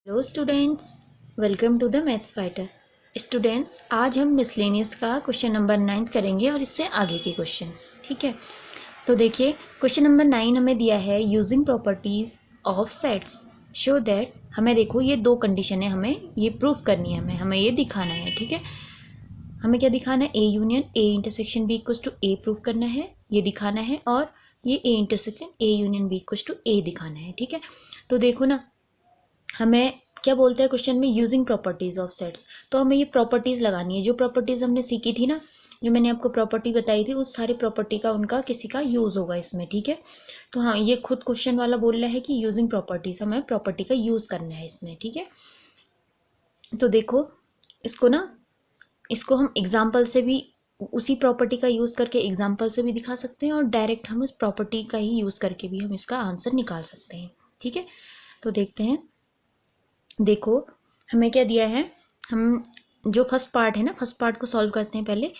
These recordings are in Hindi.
Hello students, welcome to the maths fighter. Students, आज हम मिसलेनियस का क्वेश्चन नंबर 9 करेंगे और इससे आगे के क्वेश्चंस। ठीक है, तो देखिए क्वेश्चन नंबर 9 हमें दिया है using properties of sets show that. हमें देखो ये दो कंडीशन है, हमें ये प्रूफ करनी है, हमें ये दिखाना है। ठीक है, हमें क्या दिखाना है? A union A intersection B equals to A proof करना है, ये दिखाना है। और ये A intersection A union B equals to A दिखाना है। ठीक है, तो देखो ना, हमें क्या बोलते हैं क्वेश्चन में? Using properties of sets. तो हमें ये प्रॉपर्टीज लगानी है, जो प्रॉपर्टीज हमने सीखी थी ना, जो मैंने आपको प्रॉपर्टी बताई थी, उस सारी प्रॉपर्टी का उनका किसी का यूज होगा इसमें। ठीक है, तो हाँ, ये खुद क्वेश्चन वाला बोल रहा है कि यूजिंग प्रॉपर्टीज, हमें प्रॉपर्टी का यूज करना है इसमें। ठीक है, तो देखो इसको ना, इसको हम एग्जाम्पल से भी, उसी प्रॉपर्टी का यूज़ करके एग्जाम्पल से भी दिखा सकते हैं, और डायरेक्ट हम उस प्रॉपर्टी का ही यूज़ करके भी हम इसका आंसर निकाल सकते हैं। ठीक है, तो देखते हैं। देखो हमें क्या दिया है, हम जो फर्स्ट पार्ट है ना, फर्स्ट पार्ट को सॉल्व करते हैं पहले।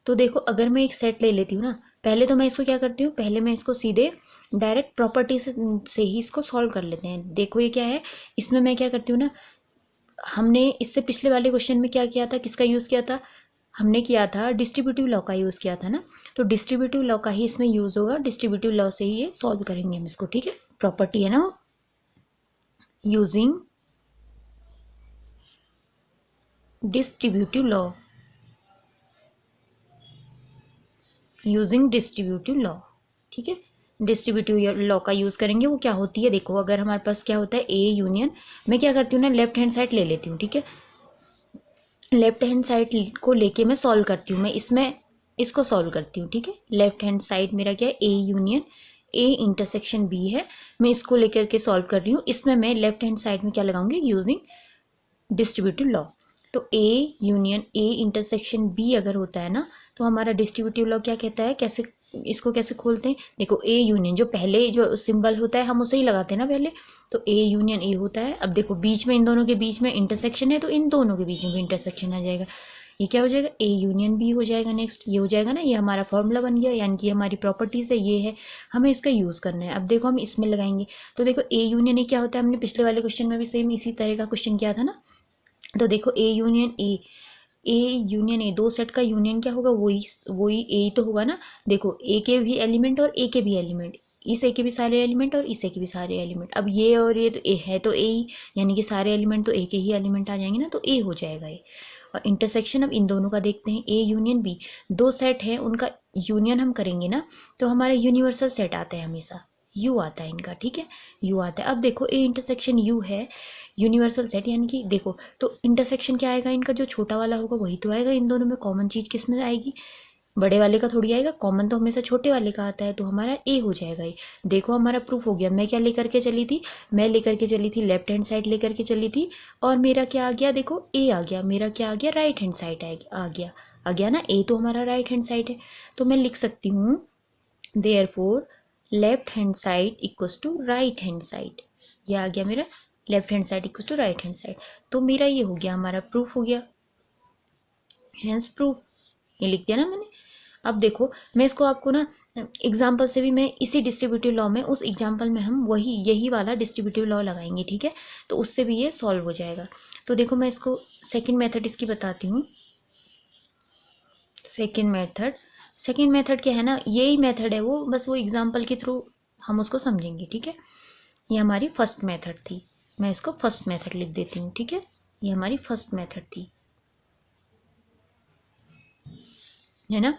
तो देखो, अगर मैं एक सेट ले लेती हूँ ना, पहले तो मैं इसको क्या करती हूँ, पहले मैं इसको सीधे डायरेक्ट प्रॉपर्टी से ही इसको सॉल्व कर लेते हैं। देखो ये क्या है, इसमें मैं क्या करती हूँ ना, हमने इससे पिछले वाले क्वेश्चन में क्या किया था, किसका यूज़ किया था? हमने किया था डिस्ट्रीब्यूटिव लॉ का यूज़ किया था ना, तो डिस्ट्रीब्यूटिव लॉ का ही इसमें यूज़ होगा। डिस्ट्रीब्यूटिव लॉ से ही ये सॉल्व करेंगे हम इसको। ठीक है, प्रॉपर्टी है ना, using distributive law, using distributive law. ठीक है, डिस्ट्रीब्यूटिव लॉ का यूज़ करेंगे। वो क्या होती है, देखो अगर हमारे पास क्या होता है ए यूनियन, मैं क्या करती हूँ ना, लेफ्ट हैंड साइड ले लेती हूँ। ठीक है, लेफ्ट हैंड साइड को लेके मैं सॉल्व करती हूँ, मैं इसमें इसको सॉल्व करती हूँ। ठीक है, लेफ्ट हैंड साइड मेरा क्या है, A union A intersection B है, मैं इसको लेकर के सॉल्व कर रही हूँ। इसमें मैं लेफ्ट हैंड साइड में क्या लगाऊंगी, यूजिंग डिस्ट्रीब्यूटिव लॉ। तो A union A intersection B अगर होता है ना, तो हमारा डिस्ट्रीब्यूटिव लॉ क्या कहता है, कैसे इसको कैसे खोलते हैं? देखो ए यूनियन, जो पहले जो सिंबल होता है हम उसे ही लगाते हैं ना पहले, तो ए यूनियन ए होता है। अब देखो बीच में, इन दोनों के बीच में इंटरसेक्शन है, तो इन दोनों के बीच में भी इंटरसेक्शन आ जाएगा, ये क्या हो जाएगा, ए यूनियन बी हो जाएगा। नेक्स्ट ये हो जाएगा ना, ये हमारा फॉर्मूला बन गया, यानी कि हमारी प्रॉपर्टीज है, ये है, हमें इसका यूज़ करना है। अब देखो हम इसमें लगाएंगे, तो देखो ए यूनियन ए क्या होता है, हमने पिछले वाले क्वेश्चन में भी सेम इसी तरह का क्वेश्चन किया था ना। तो देखो ए यूनियन ए, ए यूनियन ए, दो सेट का यूनियन क्या होगा, वही वही ए तो होगा ना। देखो ए के भी एलिमेंट और ए के भी एलिमेंट, इस ए के भी सारे एलिमेंट और इस ए के भी सारे एलिमेंट। अब ये और ये तो ए है, तो ए ही, यानी कि सारे एलिमेंट तो ए के ही एलिमेंट आ जाएंगे ना, तो ए हो जाएगा ये। और इंटरसेक्शन अब इन दोनों का देखते हैं, ए यूनियन बी, दो सेट हैं उनका यूनियन हम करेंगे ना, तो हमारा यूनिवर्सल सेट आता है हमेशा, यू आता है इनका। ठीक है, यू आता है। अब देखो ए इंटरसेक्शन यू है, यूनिवर्सल सेट, यानी कि देखो, तो इंटरसेक्शन क्या आएगा इनका, जो छोटा वाला होगा वही तो आएगा। इन दोनों में कॉमन चीज़ किस में आएगी, बड़े वाले का थोड़ी आएगा, कॉमन तो हमेशा छोटे वाले का आता है, तो हमारा ए हो जाएगा ये। देखो हमारा प्रूफ हो गया। मैं क्या लेकर के चली थी, मैं लेकर के चली थी लेफ्ट हैंड साइड लेकर के चली थी, और मेरा क्या आ गया, देखो ए आ गया, मेरा क्या आ गया, राइट हैंड साइड आ गया ना, ए तो हमारा राइट हैंड साइड है। तो मैं लिख सकती हूँ therefore left hand side equals to right hand side, ये आ गया मेरा left hand side equals to right hand side. तो मेरा ये हो गया, हमारा प्रूफ हो गया, हैंस प्रूफ, ये लिख दिया ना मैंने। अब देखो मैं इसको आपको ना एग्जाम्पल से भी, मैं इसी डिस्ट्रीब्यूटिव लॉ में, उस एग्जाम्पल में हम वही यही वाला डिस्ट्रीब्यूटिव लॉ लगाएंगे। ठीक है, तो उससे भी ये सॉल्व हो जाएगा। तो देखो मैं इसको सेकंड मेथड इसकी बताती हूँ। सेकंड मेथड क्या है ना, यही मेथड है वो, बस वो एग्जाम्पल के थ्रू हम उसको समझेंगे। ठीक है, ये हमारी फर्स्ट मेथड थी, मैं इसको फर्स्ट मेथड लिख देती हूँ। ठीक है, ये हमारी फर्स्ट मेथड थी, है ना।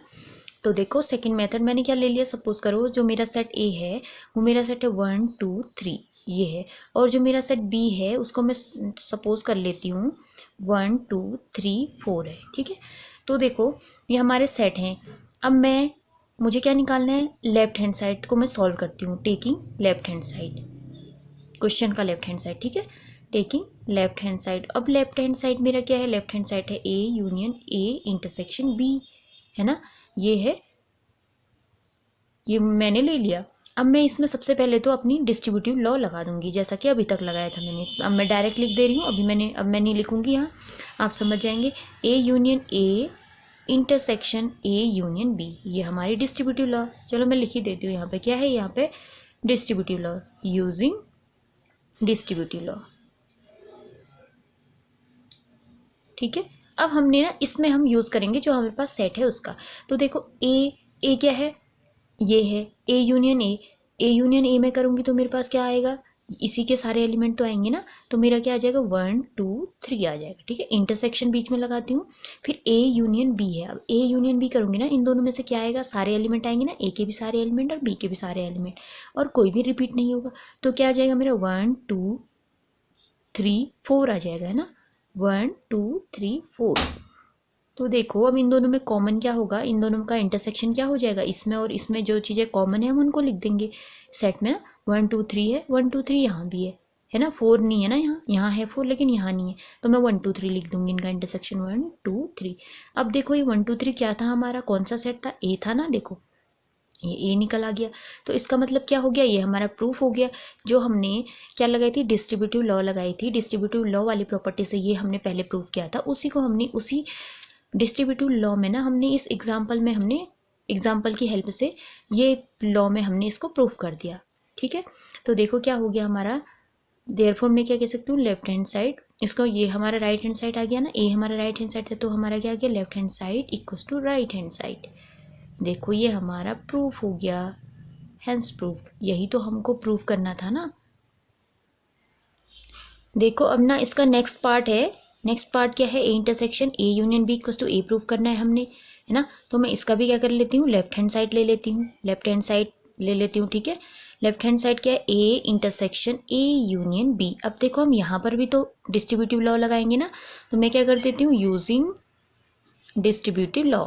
तो देखो सेकंड मेथड मैंने क्या ले लिया, सपोज करो जो मेरा सेट ए है वो मेरा सेट है 1 2 3, ये है, और जो मेरा सेट बी है उसको मैं सपोज कर लेती हूँ 1 2 3 4 है। ठीक है, तो देखो ये हमारे सेट हैं। अब मुझे क्या निकालना है, लेफ्ट हैंड साइड को मैं सॉल्व करती हूँ, taking left hand side, question का लेफ्ट हैंड साइड। ठीक है, टेकिंग लेफ्ट हैंड साइड। अब लेफ्ट हैंड साइड मेरा क्या है, लेफ्ट हैंड साइड है A union A intersection B, है ना, ये है, ये मैंने ले लिया। अब मैं इसमें सबसे पहले तो अपनी डिस्ट्रीब्यूटिव लॉ लगा दूंगी, जैसा कि अभी तक लगाया था मैंने। अब मैं डायरेक्ट लिख दे रही हूँ, अब मैं नहीं लिखूंगी यहाँ, आप समझ जाएंगे। A union A intersection A union B, ये हमारी डिस्ट्रीब्यूटिव लॉ। चलो मैं लिख ही देती हूँ, यहाँ पे क्या है, यहाँ पे distributive law, using distributive law, ठीक है। अब हमने ना इसमें हम यूज़ करेंगे जो हमारे पास सेट है उसका। तो देखो ए क्या है, ये है A union A. A union ए में करूँगी तो मेरे पास क्या आएगा, इसी के सारे एलिमेंट तो आएंगे ना, तो मेरा क्या आ जाएगा 1 2 3 आ जाएगा। ठीक है, इंटरसेक्शन बीच में लगाती हूँ। फिर ए यूनियन बी है, अब ए यूनियन बी करूँगी ना, इन दोनों में से क्या आएगा, सारे एलिमेंट आएंगे ना, ए के भी सारे एलिमेंट और बी के भी सारे एलिमेंट, और कोई भी रिपीट नहीं होगा। तो क्या आ जाएगा मेरा 1 2 3 4 आ जाएगा, है ना, 1 2 3 4। तो देखो अब इन दोनों में कॉमन क्या होगा, इन दोनों का इंटरसेक्शन क्या हो जाएगा, इसमें और इसमें जो चीज़ें कॉमन है हम उनको लिख देंगे सेट में ना। 1 2 3 है, 1 2 3 यहाँ भी है ना, 4 नहीं है ना, यहाँ है 4 लेकिन यहाँ नहीं है, तो मैं 1 2 3 लिख दूंगी इनका इंटरसेक्शन 1 2 3। अब देखो ये 1 2 3 क्या था हमारा, कौन सा सेट था, ए था ना, देखो ये ए निकल आ गया। तो इसका मतलब क्या हो गया, ये हमारा प्रूफ हो गया। जो हमने क्या लगाई थी, डिस्ट्रीब्यूटिव लॉ लगाई थी, डिस्ट्रीब्यूटिव लॉ वाली प्रॉपर्टी से ये हमने पहले प्रूफ किया था, उसी को हमने उसी डिस्ट्रीब्यूटिव लॉ में ना हमने इस एग्जाम्पल में हमने एग्जाम्पल की हेल्प से ये लॉ में हमने इसको प्रूफ कर दिया। ठीक है, तो देखो क्या हो गया हमारा, देयरफॉर मैं क्या कह सकती हूँ, लेफ्ट हैंड साइड, इसको ये हमारा राइट हैंड साइड आ गया ना, ए हमारा राइट हैंड साइड था, तो हमारा क्या आ गया, left hand side equals to right hand side. देखो ये हमारा प्रूफ हो गया, हैंस प्रूफ, यही तो हमको प्रूफ करना था ना। देखो अब ना इसका नेक्स्ट पार्ट है, नेक्स्ट पार्ट क्या है, A intersection A union B equals to A proof करना है हमने, है ना। तो मैं इसका भी क्या कर लेती हूँ, लेफ्ट हैंड साइड ले लेती हूँ, लेफ्ट हैंड साइड ले लेती हूँ। ठीक है, लेफ्ट हैंड साइड क्या है, A intersection A union B. अब देखो हम यहाँ पर भी तो डिस्ट्रीब्यूटिव लॉ लगाएंगे ना, तो मैं क्या कर देती हूँ, यूजिंग डिस्ट्रीब्यूटिव लॉ।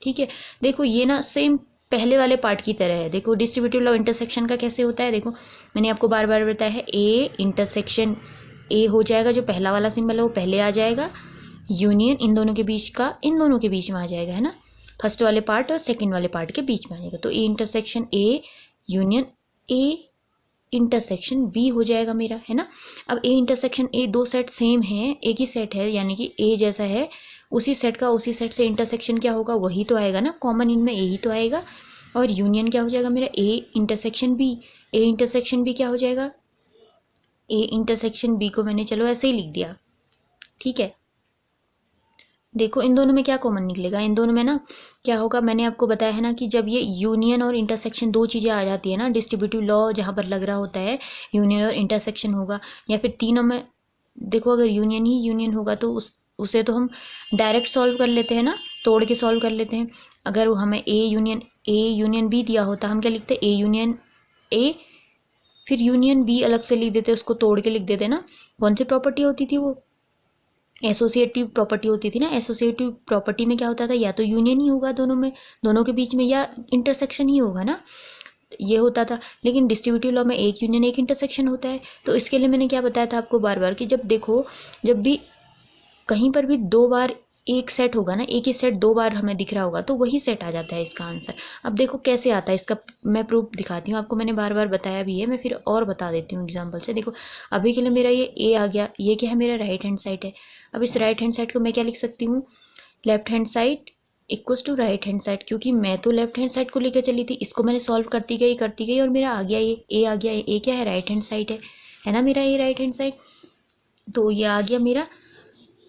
ठीक है, देखो ये ना सेम पहले वाले पार्ट की तरह है। देखो डिस्ट्रीब्यूटिव लॉ इंटरसेक्शन का कैसे होता है, देखो मैंने आपको बार बार बताया है, ए इंटरसेक्शन ए हो जाएगा, जो पहला वाला सिंबल है वो पहले आ जाएगा, यूनियन इन दोनों के बीच का इन दोनों के बीच में आ जाएगा, है ना, फर्स्ट वाले पार्ट और सेकंड वाले पार्ट के बीच में आ जाएगा। तो A intersection A union A intersection B हो जाएगा मेरा, है ना। अब ए इंटरसेक्शन ए, दो सेट सेम हैं, एक ही सेट है, यानी कि ए जैसा है, उसी सेट का उसी सेट से इंटरसेक्शन क्या होगा, वही तो आएगा ना, कॉमन इनमें ए ही तो आएगा। और यूनियन क्या हो जाएगा मेरा, A intersection B, A intersection B क्या हो जाएगा, ए इंटरसेक्शन बी को मैंने चलो ऐसे ही लिख दिया। ठीक है, देखो इन दोनों में क्या कॉमन निकलेगा, इन दोनों में ना क्या होगा, मैंने आपको बताया है ना कि जब ये यूनियन और इंटरसेक्शन दो चीज़ें आ जाती है ना, डिस्ट्रीब्यूटिव लॉ जहाँ पर लग रहा होता है यूनियन और इंटरसेक्शन होगा, या फिर तीनों में, देखो अगर यूनियन ही यूनियन होगा तो उसे तो हम डायरेक्ट सॉल्व कर लेते हैं ना, तोड़ के सॉल्व कर लेते हैं। अगर वो हमें ए यूनियन बी दिया होता, हम क्या लिखते, ए यूनियन ए, फिर यूनियन बी अलग से लिख देते, उसको तोड़ के लिख देते ना। कौन सी प्रॉपर्टी होती थी वो, एसोसिएटिव प्रॉपर्टी होती थी ना। एसोसिएटिव प्रॉपर्टी में क्या होता था, या तो यूनियन ही होगा दोनों में, दोनों के बीच में, या इंटरसेक्शन ही होगा ना, ये होता था। लेकिन डिस्ट्रीब्यूटिव लॉ में एक यूनियन एक इंटरसेक्शन होता है। तो इसके लिए मैंने क्या बताया था आपको बार बार कि जब देखो, जब भी कहीं पर भी दो बार एक सेट होगा ना, एक ही सेट दो बार हमें दिख रहा होगा, तो वही सेट आ जाता है इसका आंसर। अब देखो कैसे आता है इसका, मैं प्रूफ दिखाती हूँ आपको, मैंने बार बार बताया भी है, मैं फिर और बता देती हूँ एग्जांपल से। देखो अभी के लिए मेरा ये ए आ गया, ये क्या है, मेरा राइट हैंड साइड है। अब इस राइट हैंड साइड को मैं क्या लिख सकती हूँ, left hand side equals to right hand side, क्योंकि मैं तो लेफ्ट हैंड साइड को लेकर चली थी, इसको मैंने सॉल्व करती गई और मेरा आ गया ये ए आ गया। ए क्या है, राइट हैंड साइड है ना मेरा, ए राइट हैंड साइड। तो ये आ गया मेरा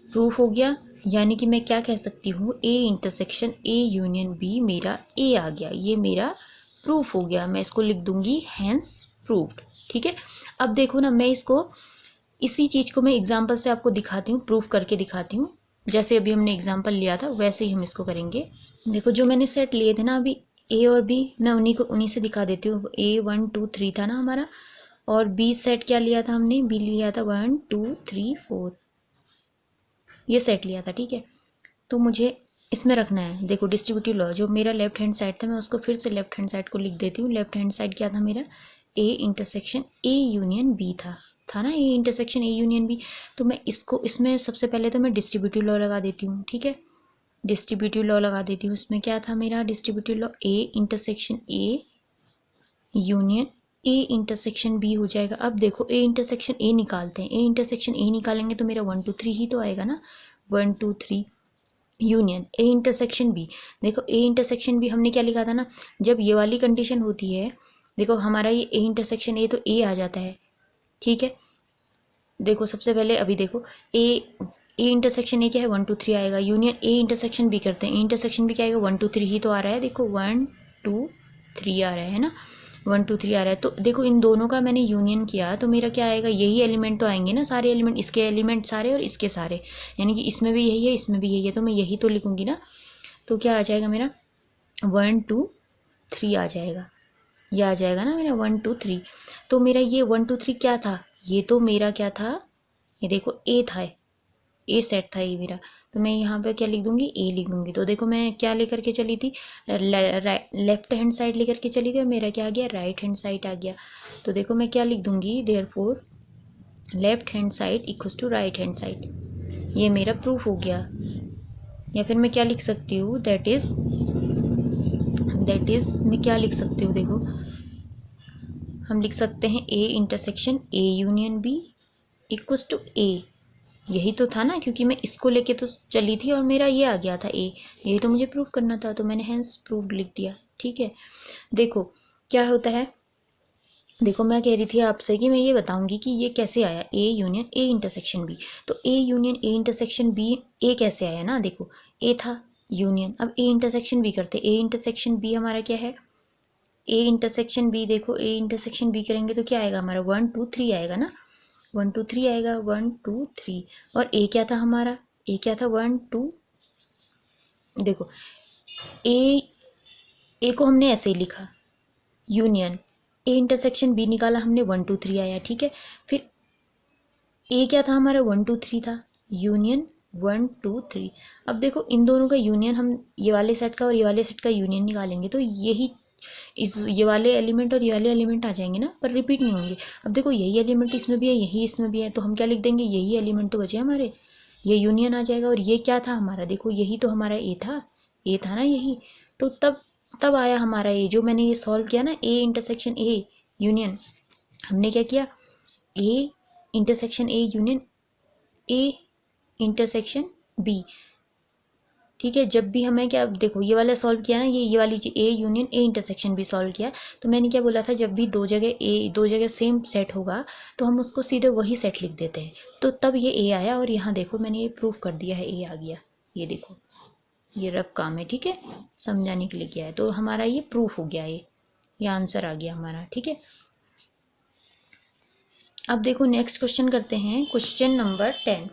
प्रूफ हो गया, यानी कि मैं क्या कह सकती हूँ, A intersection A union B मेरा ए आ गया, ये मेरा प्रूफ हो गया। मैं इसको लिख दूंगी हैंस प्रूव्ड। ठीक है, अब देखो ना, मैं इसको इसी चीज़ को मैं एग्जाम्पल से आपको दिखाती हूँ, प्रूफ करके दिखाती हूँ। जैसे अभी हमने एग्जाम्पल लिया था वैसे ही हम इसको करेंगे। देखो जो मैंने सेट लिए थे ना अभी, ए और बी, मैं उन्हीं से दिखा देती हूँ। ए 1 2 3 था ना हमारा, और बी सेट क्या लिया था हमने, बी लिया था 1 2 3 4, ये सेट लिया था। ठीक है, तो मुझे इसमें रखना है, देखो डिस्ट्रीब्यूटिव लॉ, जो मेरा लेफ्ट हैंड साइड था मैं उसको फिर से लेफ्ट हैंड साइड को लिख देती हूँ। लेफ्ट हैंड साइड क्या था मेरा, A intersection A union B था ना, A intersection A union B. तो मैं इसको, इसमें सबसे पहले तो मैं डिस्ट्रीब्यूटिव लॉ लगा देती हूँ। ठीक है, डिस्ट्रीब्यूटिव लॉ लगा देती हूँ। इसमें क्या था मेरा distributive law, A intersection A union A intersection B हो जाएगा। अब देखो ए इंटरसेक्शन ए निकालते हैं, ए इंटरसेक्शन ए निकालेंगे तो मेरा 1 2 3 ही तो आएगा ना, 1 2 3 यूनियन ए इंटरसेक्शन बी। देखो ए इंटरसेक्शन बी हमने क्या लिखा था ना, जब ये वाली कंडीशन होती है, देखो हमारा ये ए इंटरसेक्शन ए तो ए आ जाता है, ठीक है, देखो सबसे पहले अभी देखो ए इंटरसेक्शन ए क्या है 1 2 3 आएगा, यूनियन ए इंटरसेक्शन बी करते हैं, ए इंटरसेक्शन बी क्या आएगा 1 2 3 ही तो आ रहा है, देखो 1 2 3 आ रहा है ना, 1 2 3 आ रहा है। तो देखो इन दोनों का मैंने यूनियन किया तो मेरा क्या आएगा, यही एलिमेंट तो आएंगे ना, सारे एलिमेंट, इसके एलिमेंट सारे और इसके सारे, यानी कि इसमें भी यही है इसमें भी यही है, तो मैं यही तो लिखूंगी ना। तो क्या आ जाएगा मेरा 1 2 3 आ जाएगा, यह आ जाएगा ना मेरा 1 2 3। तो मेरा ये 1 2 3 क्या था, ये तो मेरा क्या था, ये देखो ए था, ए सेट था ये मेरा, तो मैं यहाँ पे क्या लिख दूंगी, ए लिख दूंगी। तो देखो मैं क्या लेकर के चली थी, लेफ्ट हैंड साइड लेकर के चली थी और मेरा क्या आ गया, राइट हैंड साइड आ गया। तो देखो मैं क्या लिख दूंगी, therefore left hand side equals to right hand side, ये मेरा प्रूफ हो गया। या फिर मैं क्या लिख सकती हूँ, दैट इज मैं क्या लिख सकती हूँ, देखो हम लिख सकते हैं A intersection A union B equals to A, यही तो था ना, क्योंकि मैं इसको लेके तो चली थी और मेरा ये आ गया था ए, यही तो मुझे प्रूफ करना था, तो मैंने हैंस प्रूफ लिख दिया। ठीक है, देखो क्या होता है, देखो मैं कह रही थी आपसे कि मैं ये बताऊंगी कि ये कैसे आया A union A intersection B. तो A union A intersection B A कैसे आया ना, देखो ए था यूनियन, अब ए इंटरसेक्शन बी करते, ए इंटरसेक्शन बी हमारा क्या है, ए इंटरसेक्शन बी, देखो ए इंटरसेक्शन बी करेंगे तो क्या आएगा हमारा 1 2 3 आएगा ना, 1 2 3 आएगा, 1 2 3। और ए क्या था हमारा, ए क्या था 1 2, देखो ए को हमने ऐसे ही लिखा यूनियन, ए इंटरसेक्शन बी निकाला हमने 1 2 3 आया। ठीक है, फिर ए क्या था हमारा 1 2 3 था, यूनियन 1 2 3। अब देखो इन दोनों का यूनियन, हम ये वाले सेट का और ये वाले सेट का यूनियन निकालेंगे तो यही ये वाले एलिमेंट और ये वाले एलिमेंट आ जाएंगे ना, पर रिपीट नहीं होंगे। अब देखो यही एलिमेंट इसमें भी है, यही इसमें भी है, तो हम क्या लिख देंगे, यही एलिमेंट तो बचे हमारे, ये यूनियन आ जाएगा। और ये क्या था हमारा, देखो यही तो हमारा ए था ना यही, तो तब आया हमारा ए, जो मैंने ये सॉल्व किया ना, ए इंटरसेक्शन ए यूनियन, हमने क्या किया, A intersection A union A intersection B. ठीक है, जब भी हमें क्या, देखो ये वाला सॉल्व किया ना, ये वाली चीज ए यूनियन ए इंटरसेक्शन भी सॉल्व किया, तो मैंने क्या बोला था, जब भी दो जगह सेम सेट होगा तो हम उसको सीधे वही सेट लिख देते हैं। तो तब ये ए आया, और यहाँ देखो मैंने ये प्रूफ कर दिया है, ए आ गया, ये देखो ये रफ काम है। ठीक है, समझाने के लिए किया है, तो हमारा ये प्रूफ हो गया, ये आंसर आ गया हमारा। ठीक है, अब देखो नेक्स्ट क्वेश्चन करते हैं, क्वेश्चन नंबर 10।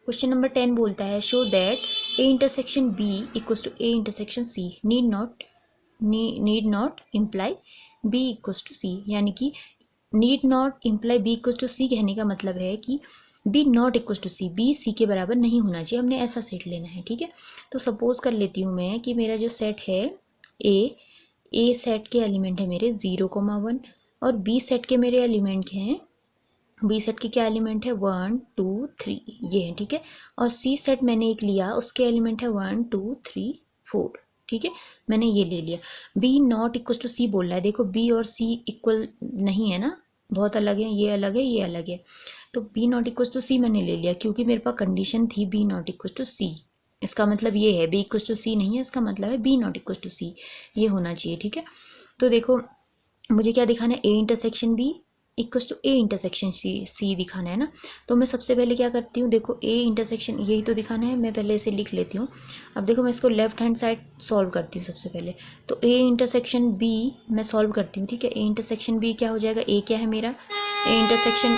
क्वेश्चन नंबर 10 बोलता है, show that A intersection B equals to A intersection C need not imply B equals to C. यानी कि need not imply B equals to C कहने का मतलब है कि B not equals to C, B C के बराबर नहीं होना चाहिए, हमने ऐसा सेट लेना है। ठीक है, तो सपोज कर लेती हूँ मैं कि मेरा जो सेट है ए सेट के एलिमेंट है मेरे 0,1 और बी सेट के मेरे एलिमेंट हैं, बी सेट के क्या एलिमेंट है 1 2 3 ये है। ठीक है, और सी सेट मैंने एक लिया, उसके एलिमेंट है 1 2 3 4। ठीक है, मैंने ये ले लिया। बी नॉट इक्वल टू सी बोल रहा है, देखो बी और सी इक्वल नहीं है ना, बहुत अलग है, ये अलग है ये अलग है। तो बी नॉट इक्वल टू सी मैंने ले लिया, क्योंकि मेरे पास कंडीशन थी बी नॉट इक्वल टू सी, इसका मतलब ये है, बी इक्वल टू सी नहीं है, इसका मतलब है बी नॉट इक्वल टू सी, ये होना चाहिए। ठीक है, तो देखो मुझे क्या दिखाना है, A intersection B equals to A intersection C दिखाना है ना। तो मैं सबसे पहले क्या करती हूँ, देखो ए इंटरसेक्शन यही तो दिखाना है, मैं पहले इसे लिख लेती हूँ। अब देखो मैं इसको लेफ्ट हैंड साइड सॉल्व करती हूँ सबसे पहले, तो ए इंटरसेक्शन बी मैं सॉल्व करती हूँ। ठीक है, ए इंटरसेक्शन बी क्या हो जाएगा, ए क्या है मेरा, ए इंटरसेक्शन,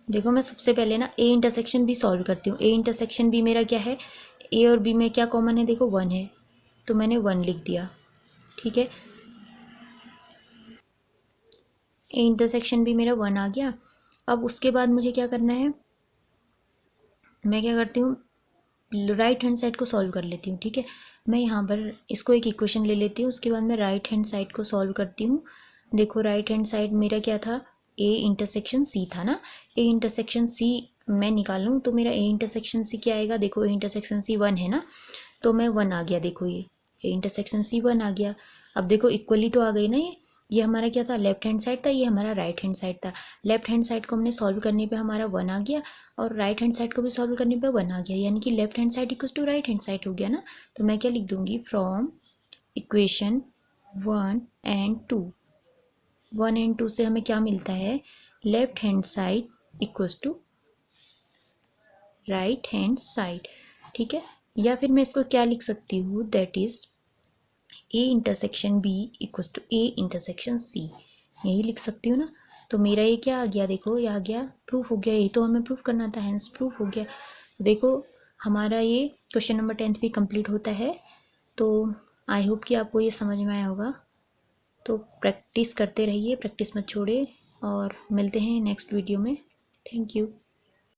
देखो मैं सबसे पहले ना ए इंटरसेक्शन बी सॉल्व करती हूँ। ए इंटरसेक्शन बी मेरा क्या है, ए और बी में क्या कॉमन है, देखो 1 है, तो मैंने 1 लिख दिया। ठीक है, ए इंटरसेक्शन भी मेरा 1 आ गया। अब उसके बाद मुझे क्या करना है, मैं क्या करती हूँ, राइट हैंड साइड को सॉल्व कर लेती हूँ। ठीक है, मैं यहाँ पर इसको एक इक्वेशन ले लेती हूँ, उसके बाद मैं राइट हैंड साइड को सॉल्व करती हूँ। देखो राइट हैंड साइड मेरा क्या था, ए इंटरसेक्शन सी था ना, ए इंटरसेक्शन सी मैं निकालूँ तो मेरा ए इंटरसेक्शन सी क्या आएगा, देखो ए इंटरसेक्शन सी 1 है ना, तो मैं 1 आ गया, देखो ये ए इंटरसेक्शन सी 1 आ गया। अब देखो इक्वली तो आ गई ना, ये हमारा क्या था, लेफ्ट हैंड साइड था, ये हमारा राइट हैंड साइड था। लेफ्ट हैंड साइड को हमने सॉल्व करने पे हमारा 1 आ गया, और राइट हैंड साइड को भी सॉल्व करने पे 1 आ गया, यानी कि left hand side equals to right hand side हो गया ना। तो मैं क्या लिख दूंगी, फ्रॉम इक्वेशन 1 and 2 1 एंड 2 से हमें क्या मिलता है, left hand side equals to right hand side, ठीक है। या फिर मैं इसको क्या लिख सकती हूँ, that is A intersection B equals to A intersection C, यही लिख सकती हूँ ना। तो मेरा ये क्या आ गया, देखो ये आ गया, प्रूफ हो गया, यही तो हमें प्रूफ करना था, हैंस प्रूफ हो गया। देखो हमारा ये क्वेश्चन नंबर 10 भी कंप्लीट होता है। तो आई होप कि आपको ये समझ में आया होगा। तो प्रैक्टिस करते रहिए, प्रैक्टिस मत छोड़े, और मिलते हैं नेक्स्ट वीडियो में। Thank you.